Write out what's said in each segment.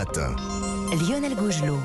matin. Lionel Gougelot.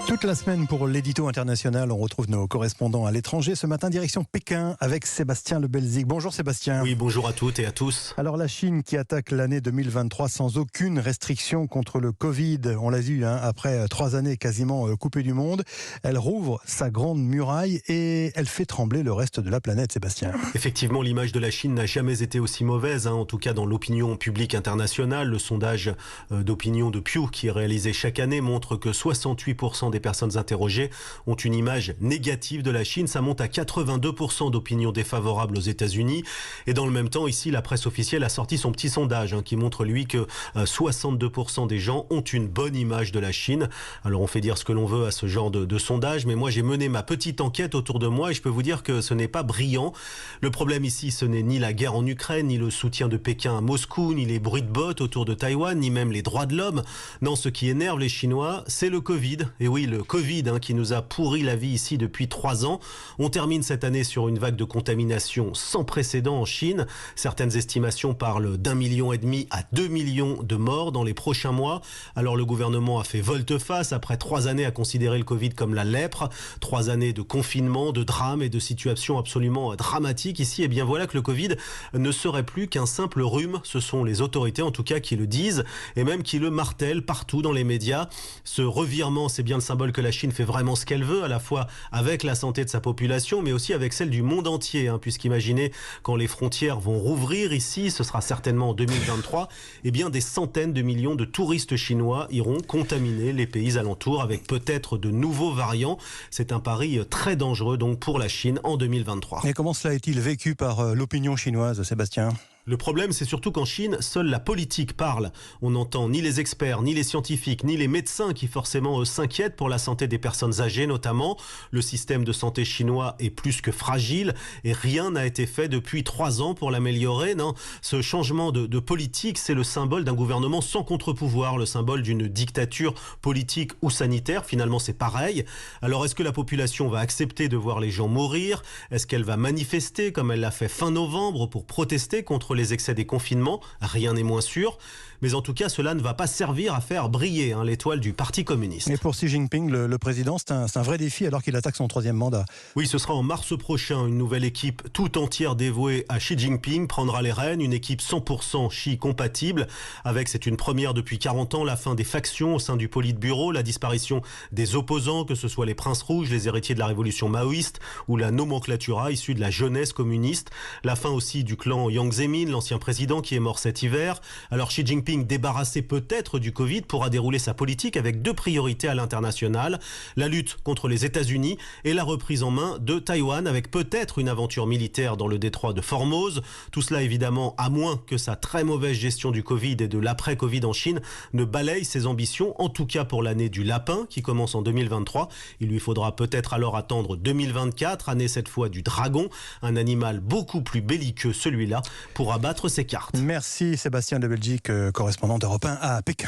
Toute la semaine pour l'édito international, on retrouve nos correspondants à l'étranger. Ce matin, direction Pékin avec Sébastien Lebelzig. Bonjour Sébastien. Oui, bonjour à toutes et à tous. Alors la Chine qui attaque l'année 2023 sans aucune restriction contre le Covid. On l'a vu, après 3 années quasiment coupées du monde. Elle rouvre sa grande muraille et elle fait trembler le reste de la planète, Sébastien. Effectivement, l'image de la Chine n'a jamais été aussi mauvaise, en tout cas dans l'opinion publique internationale. Le sondage d'opinion de Pew qui est réalisé chaque année montre que 68% des personnes interrogées ont une image négative de la Chine. Ça monte à 82% d'opinion défavorable aux États-Unis. Et dans le même temps, ici, la presse officielle a sorti son petit sondage qui montre, lui, que 62% des gens ont une bonne image de la Chine. Alors, on fait dire ce que l'on veut à ce genre de sondage, mais moi, j'ai mené ma petite enquête autour de moi et je peux vous dire que ce n'est pas brillant. Le problème ici, ce n'est ni la guerre en Ukraine, ni le soutien de Pékin à Moscou, ni les bruits de bottes autour de Taïwan, ni même les droits de l'homme. Non, ce qui énerve les Chinois, c'est le Covid. Et oui, le Covid qui nous a pourri la vie ici depuis 3 ans. On termine cette année sur une vague de contamination sans précédent en Chine. Certaines estimations parlent d'1,5 million à 2 millions de morts dans les prochains mois. Alors le gouvernement a fait volte-face après 3 années à considérer le Covid comme la lèpre. 3 années de confinement, de drame et de situations absolument dramatiques ici. Et bien voilà que le Covid ne serait plus qu'un simple rhume. Ce sont les autorités en tout cas qui le disent et même qui le martèlent partout dans les médias. Ce revirement, c'est bien le symbole que la Chine fait vraiment ce qu'elle veut, à la fois avec la santé de sa population, mais aussi avec celle du monde entier, puisqu'imaginez, quand les frontières vont rouvrir ici, ce sera certainement en 2023, eh bien des centaines de millions de touristes chinois iront contaminer les pays alentours avec peut-être de nouveaux variants. C'est un pari très dangereux donc pour la Chine en 2023. Et comment cela est-il vécu par l'opinion chinoise, Sébastien ? Le problème, c'est surtout qu'en Chine, seule la politique parle. On n'entend ni les experts, ni les scientifiques, ni les médecins qui forcément s'inquiètent pour la santé des personnes âgées notamment. Le système de santé chinois est plus que fragile et rien n'a été fait depuis 3 ans pour l'améliorer. Non, ce changement de politique, c'est le symbole d'un gouvernement sans contre-pouvoir, le symbole d'une dictature politique ou sanitaire. Finalement, c'est pareil. Alors, est-ce que la population va accepter de voir les gens mourir ? Est-ce qu'elle va manifester comme elle l'a fait fin novembre pour protester contre les excès des confinements? Rien n'est moins sûr. Mais en tout cas, cela ne va pas servir à faire briller l'étoile du Parti communiste. Et pour Xi Jinping, le président, c'est un vrai défi alors qu'il attaque son 3e mandat. Oui, ce sera en mars prochain. Une nouvelle équipe tout entière dévouée à Xi Jinping prendra les rênes. Une équipe 100% Xi compatible. Avec, c'est une première depuis 40 ans, la fin des factions au sein du Politburo, la disparition des opposants, que ce soit les princes rouges, les héritiers de la révolution maoïste ou la nomenclatura issue de la jeunesse communiste. La fin aussi du clan Jiang Zemin, l'ancien président qui est mort cet hiver. Alors Xi Jinping, débarrassé peut-être du Covid, pourra dérouler sa politique avec 2 priorités à l'international, la lutte contre les États-Unis et la reprise en main de Taïwan avec peut-être une aventure militaire dans le détroit de Formose. Tout cela évidemment à moins que sa très mauvaise gestion du Covid et de l'après-Covid en Chine ne balaye ses ambitions, en tout cas pour l'année du lapin qui commence en 2023. Il lui faudra peut-être alors attendre 2024, année cette fois du dragon, un animal beaucoup plus belliqueux celui-là, pour abattre ses cartes. Merci Sébastien Lebelzig, correspondant d'Europe 1 à Pékin.